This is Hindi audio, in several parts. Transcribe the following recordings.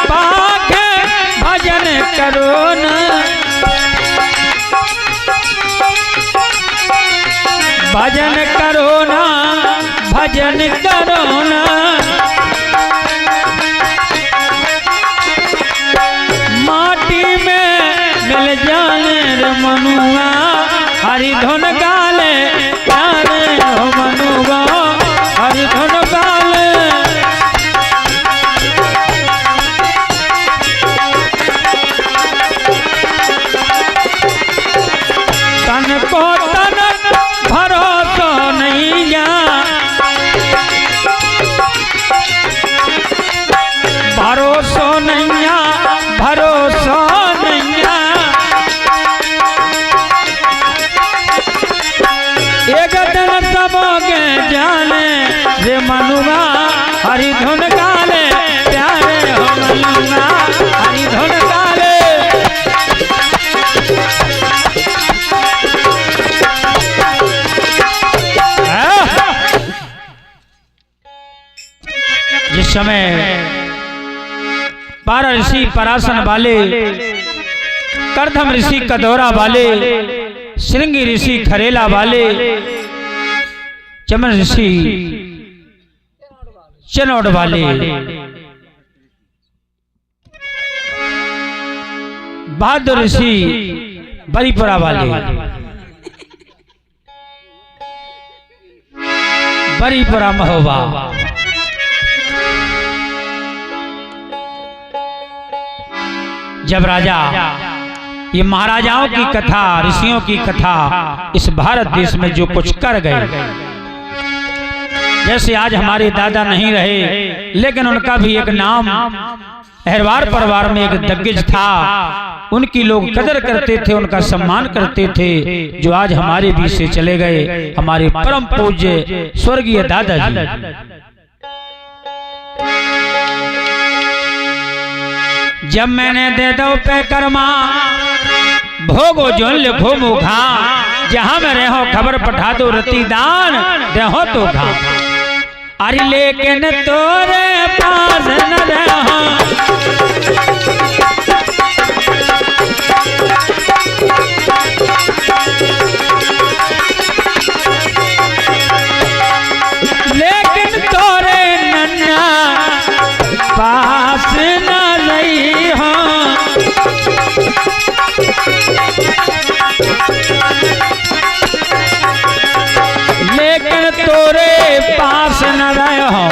पाके भजन करो ना, भजन करो ना, भजन करो ना। माटी में मिल जाने रे मनुआ, हरि धुन गाले प्यारे हो मनुआ, हरि धुन गाले। तन को तन भरोसा नहीं जा, भरोसा नहीं, भरोसा नहीं। एक दिन सब के जाने रे मनुआ, हरि धुन गाले प्यारे हो मनुआ, हरि धुन गाले। जिस समय 12 ऋषि पराशर वाले, करदम ऋषि कदौरा वाले, श्रृंगी ऋषि खरेला वाले, चमन ऋषि चनौड़ वाले, बहादुर ऋषि बरीपुरा वाले, बरीपुरा महोबा, जब राजा, ये महाराजाओं की कथा, ऋषियों की कथा इस भारत देश में जो कुछ कर गए, जैसे आज हमारे दादा नहीं रहे, लेकिन उनका भी एक नाम अहरवार परिवार में एक दिग्गज था, उनकी लोग कदर करते थे, उनका सम्मान करते थे, जो आज हमारे बीच से चले गए, हमारे परम पूज्य स्वर्गीय दादाजी। जब मैंने दे दो पे कर्मा भोगो जोन लिखो मुखा, जहां में रहो खबर पठा दो रति दान रहो तो खा। अरे लेकिन तोरे पास न रहो, लेकिन तोरे नन्ना पास न रही हो, लेकिन तोरे पास न रहो,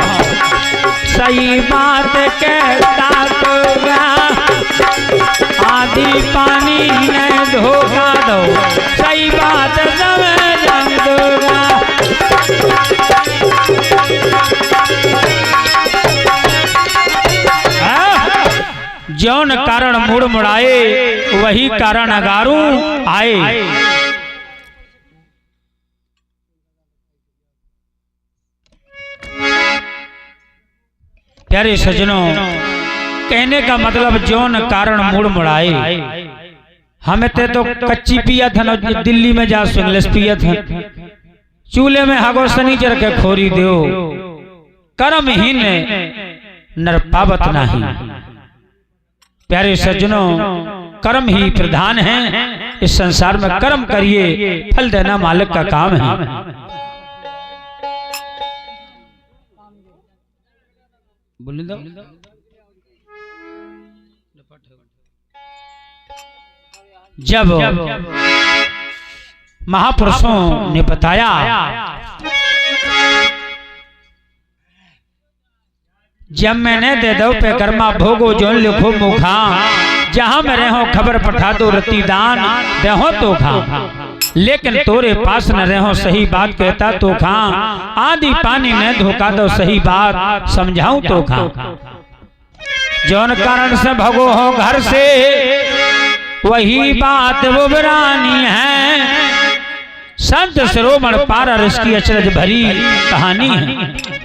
सही बात कहता तो आदि पानी न धोखा दो, सही बात समझ दूंगा। जौन कारण मुड़ मुड़ाए, वही कारण अगारू आए। प्यारे सज्जनों, कहने का मतलब जौन कारण मुड़ मुड़ाए। हमें तो कच्ची पिया था, दिल्ली में जा इंग्लिश पिया था, चूल्हे में हगो सनीचर के खोरी दो, कर्महीन नर पावत नहीं। प्यारे सज्जनों, कर्म ही प्रधान है इस संसार में। कर्म करिए, फल देना मालिक का काम है। बोल दो। जब महापुरुषों ने बताया, जब मैंने दे दो पे कर्मा भोगो जोन लिखो मुखा, जहां में रहो खबर पठा दो रति दान रहो तो खा, लेकिन तोरे पास न रहो सही बात कहता तो खा, आदि पानी में धोखा दो सही बात समझाऊं तो खा। जौन कारण से भगो हो घर से, वही बात बुबरानी है, संत शिरोमण पारा इसकी अचरज भरी कहानी है।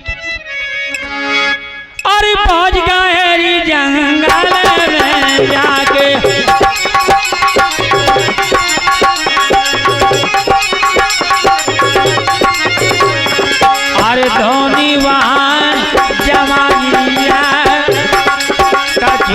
और पहुंच गए जंगल में जाके, और धोनी वहां जमानिया कछ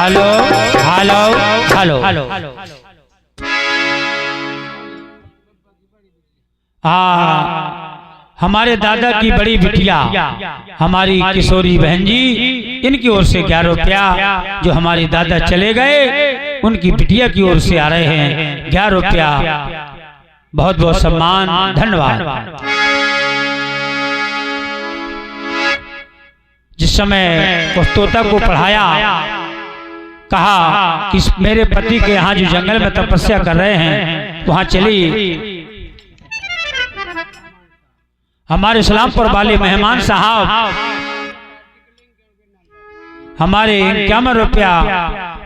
हेलो हेलो हेलो हाँ, हमारे दादा की बड़ी बिटिया हमारी किशोरी बहन जी, इनकी ओर से 11 रुपया जो हमारे दादा चले गए उनकी बिटिया की ओर से आ रहे हैं 11 रुपया। बहुत बहुत सम्मान, धन्यवाद। जिस समय उस तोता को पढ़ाया, कहा कि मेरे पति के यहाँ जो जंगल में तपस्या कर रहे हैं वहां चली। हमारे इस्लामपुर वाले मेहमान साहब हमारे 51 रुपया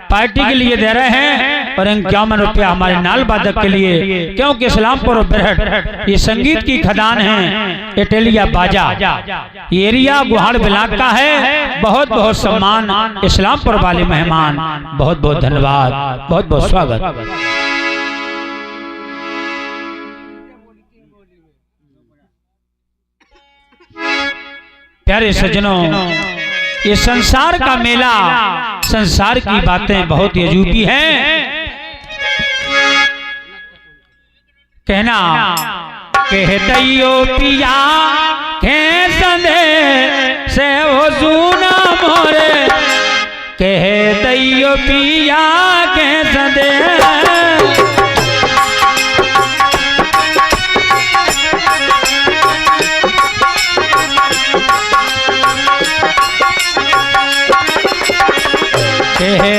पार्टी के लिए दे रहे हैं और 51 रुपया हमारे नाल वादक के लिए, क्योंकि इस्लामपुर और बेरहट ये संगीत की खदान है। एटेलिया बाजा ये एरिया गुहाड़ ब्लॉक का है। बहुत बहुत सम्मान इस्लामपुर वाले मेहमान, बहुत बहुत धन्यवाद, बहुत बहुत स्वागत। प्यारे सज्जनों, ये संसार का मेला, संसार की बातें बहुत ही अजूबी हैं। कहना कह दैयो पिया के संदे से हो सुना मोरे, कह दैयो पिया के संदे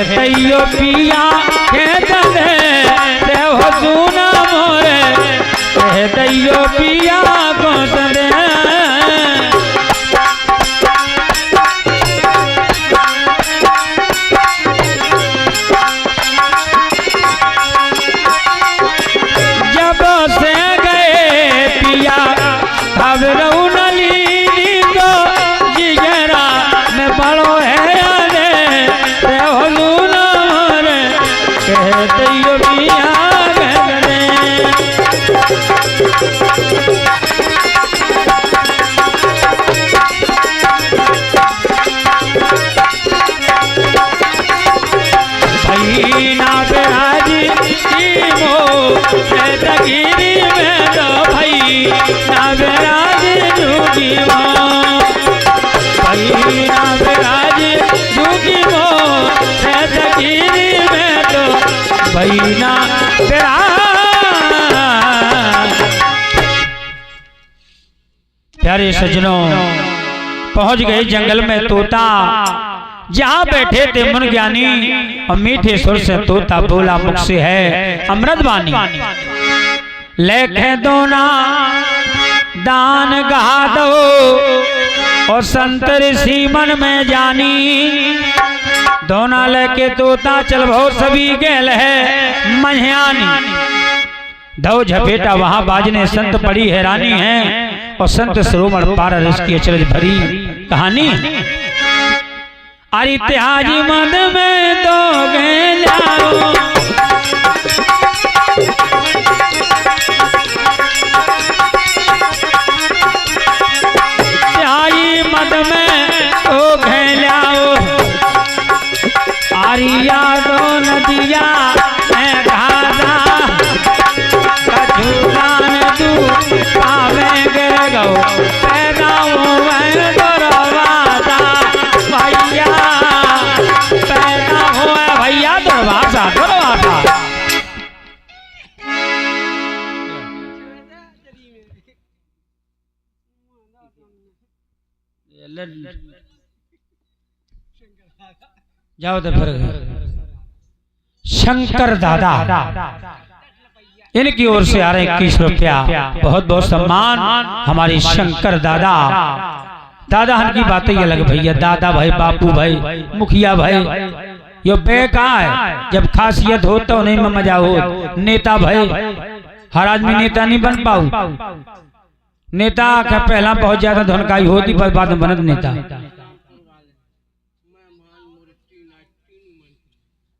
तैयो पिया के दे से हो सुना मोरे, कह तैयो पिया को दे। जब से गए पिया अब रौनली को जिगरा में बड़ो है प्यारे सज्जनों, पहुंच गए जंगल में तोता, जहां बैठे थे मन ज्ञानी और मीठे सुर से तोता बोला मुख से है अमृत वाणी। लेखे दोना दान गा दो और संत ऋषि मन में जानी, दोना लेके तोता चल भो सभी गेल है मझयानी। दो झपेटा वहां बाजने संत बड़ी हैरानी है और संत श्रोमण पारा इसकी अचरज भरी कहानी। अरे त्याजी मद में तो गए जाओ, त्याजी मद में तो गए जाओ, आरिया दो नदिया है घाटा कछुदान तू पावे गे गो पैदा हुए दरवाजा भैया, पैदा हुए भैया दरवाजा दरवाजा। जाओ तो फिर शंकर दादा इनकी ओर से आ रहे 21 रुपया, बहुत बहुत सम्मान हमारे शंकर दादा। दादा हन की बातें ही अलग भैया, दादा भाई, बापू भाई, मुखिया भाई, यो बेका है। जब खासियत हो तो नहीं में मजा हो। नेता भाई, हर आदमी नेता नहीं बन पाऊ। नेता का पहला बहुत ज्यादा धनकाई होती पर बाद में बनत नेता।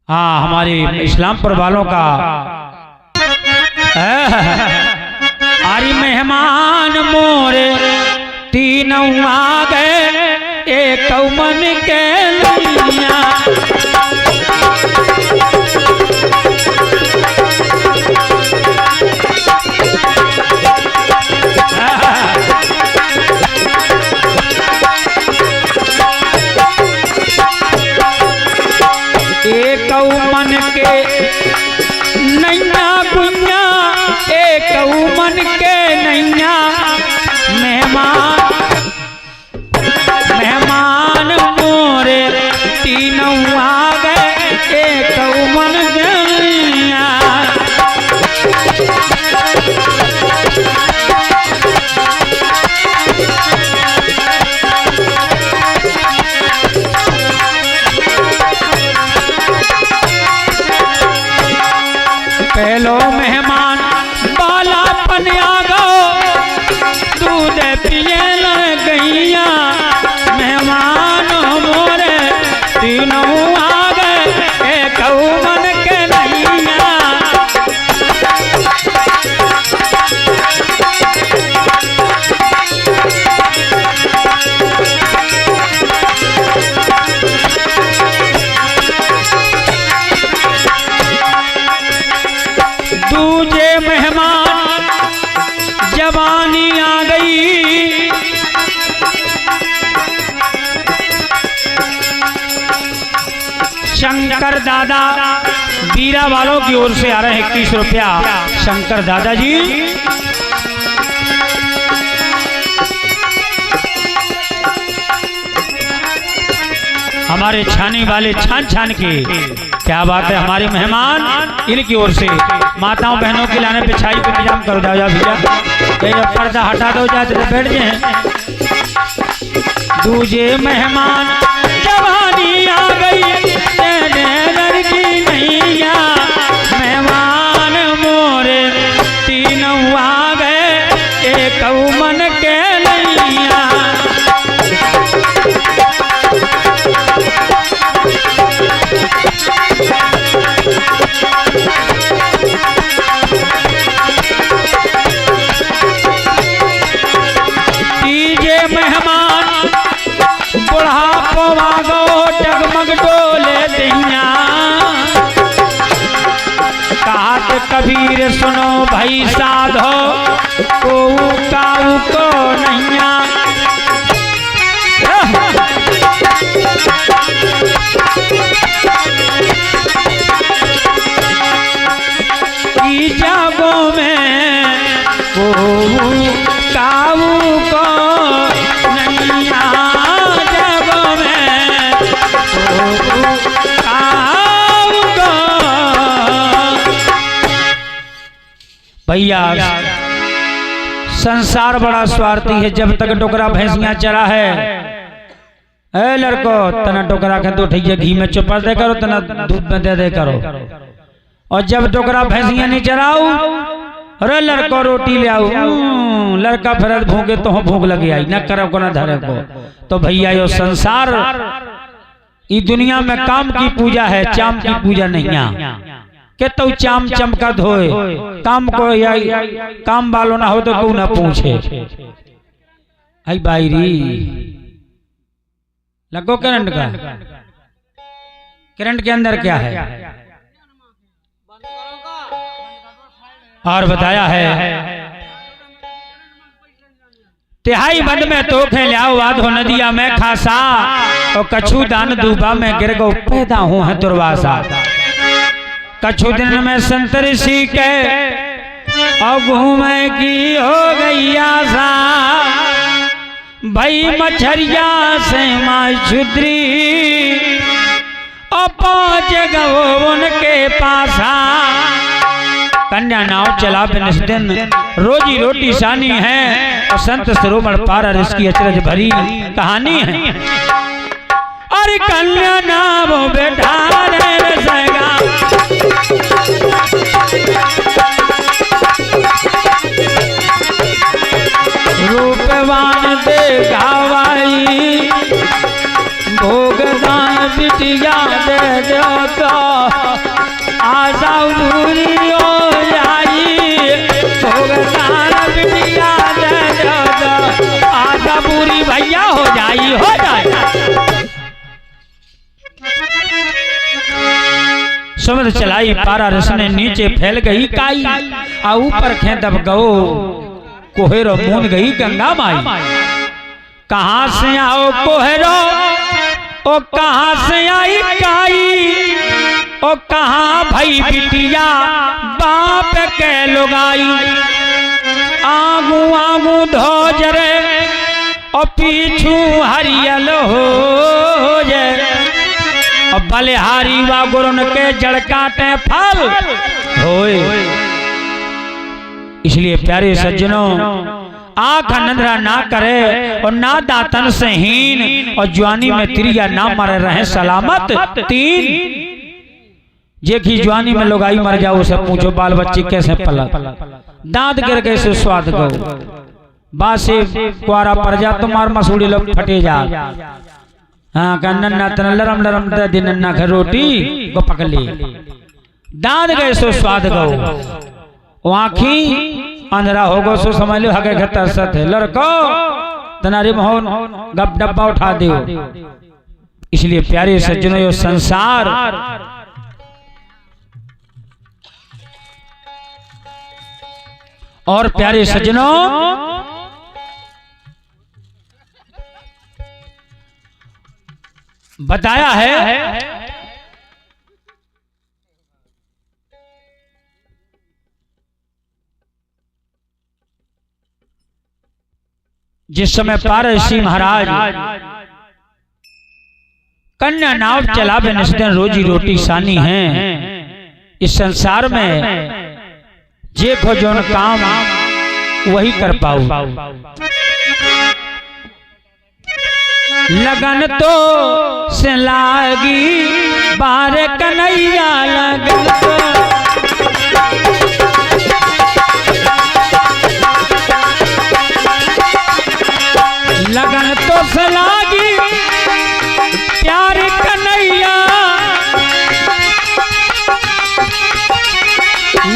हाँ, हमारे इस्लामपुर वालों का आरी मेहमान मोरे तीनों आ गए एक मन के लिया। के नैया गुंजा एक मन के नैया मेहमान मोरे तीनों आ गए एक मन गैया। पहलो मेहमान बाला पन आ गो दूध पिए ल गैया मेहमान मोरे तीनों आ गए एक मन के नैया। दूजे मेहमान जवानी आ गई शंकर दादा बीरा वालों की ओर से आ रहे हैं 21 रुपया शंकर दादा जी। हमारे छानी वाले छान छान के क्या बात है। हमारे मेहमान इनकी ओर से माताओं बहनों के लाने पे छाई को इंतजाम करो। जाओ जाओ भैया पर्दा हटा दो जाते तो बैठ जाए। दूजे मेहमान जवानी आ गई लड़की नैया मेहमान मोरे तीनों आ गए एक मन के नैया। तीजे मेहमान बुढ़ापो वागो डगमग डोले दैया कहत कबीर सुनो भाई साधो को काऊ को नैया। जागो में को काऊ को नैया जागो में को काऊ को। भैया संसार बड़ा स्वार्थी है। जब तक टोकरा भैंसियां चरा है ए लड़को तना टोकरा के 2 ठैया घी में चुपा दे करो तना दूध में दे करो। और जब टोकरा भैंसियां नहीं चराऊ अरे लड़को रोटी ले आओ लड़का फिर भूखे तो भूख लगे आई न करो को न धरे को। तो भैया यो संसार इस दुनिया में काम की पूजा है चाम की पूजा नहीं। के तो चाम चमका धोए काम को या काम वालों ना हो तो क्यों ना पूछे। आई बाईरी लगो करंट का करंट के अंदर क्या है और बताया है तिहाई बंद में तो खेलाओ वाद हो नदिया में खासा और कछु दान दूबा में गिर गो पैदा हूं है दुर्वासा। कछु दिन में संत ऋषि के और घूमे की हो गई आशा भाई मछरिया से माँ छुद्री और 5 गो उनके पासा। कन्या नाव चला दिन रोजी रोटी शानी है और संत सरोवर पारा इसकी अचरज भरी कहानी है। और कन्या नाव बैठा रूपवान दे गावाई भोगदान बिटिया दे दो तो आशा पूरी हो जाई भोगदान बिटिया दे दो तो आशा पूरी भैया हो जाई हो जाए। समझ चलाई पारा रसने नीचे फैल गई काई आ ऊपर खे दब गओ कोहेरो मून गई गंगा माई। कहां से आओ कोहेरो ओ कहां से आई काई ओ कहां भई बिटिया बाप के लुगाई, आगू आगू धोज रे और पीछू हरियल हो जाए, और बलिहारी व गुरुन के जड़ काटे फल होए। इसलिए प्यारे सज्जनों, आंख नंदरा ना करे और ना दातन से हीन, और जवानी में तिरिया ना मरे रहे सलामत तीन। जे की जवानी में लोगाई मर जाओ, उसे पूछो बाल बच्चे कैसे पला, दांत गिर गए से स्वाद गो, बासे कुआरा पर जा तुम्हार मसूड़ी लोग फटे जा। हाँ का नन्ना तना लरम लरम दे दिन नन्ना घर रोटी को पकली, दांत गए सो स्वाद गो, आँखी अंधरा हो गो सो समझ लो हके घर तरसत है। लड़को तनारी मोहन गप डब्बा उठा दो। इसलिए प्यारे सज्जनों, यो संसार और प्यारे सज्जनों, बताया है जिस समय पारसी महाराज कन्या नाव चलावे निस्दिन रोजी रोटी सानी है। इस संसार में जे खोजोन काम वही कर पाऊ, लगन तो से लागी बार कन्हैया लगन तो, लगन तो से लागी प्यार कन्हैया,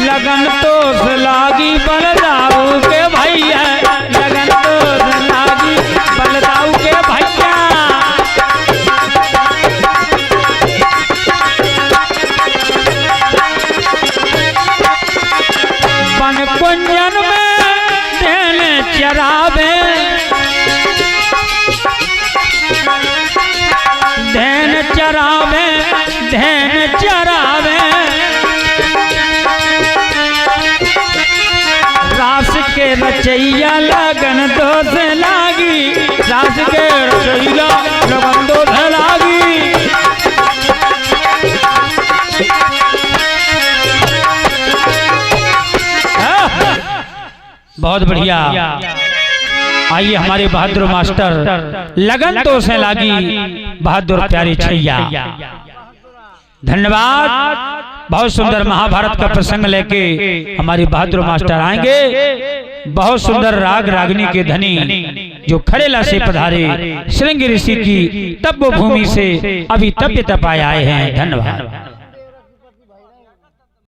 लगन तो से लागी बलदाऊ के भैया, लगन तो से लागी बलदाऊ के भैया। बन कुंजन में देन चरावे, धैन चरावे, धैन चरावे, रास के रचैया लगन तो से लागी, रास के रचैया लगन तो से लागी। बहुत बढ़िया। आइए हमारे बहादुर मास्टर लगन तो से लागी बहादुर प्यारी छैया। धन्यवाद। बहुत सुंदर महाभारत का प्रसंग लेके हमारे बहादुर मास्टर आएंगे। बहुत सुंदर राग रागनी के धनी जो खरेला से पधारे श्रृंग ऋषि की तप भूमि से अभी तप्य तपाए आए हैं। धन्यवाद।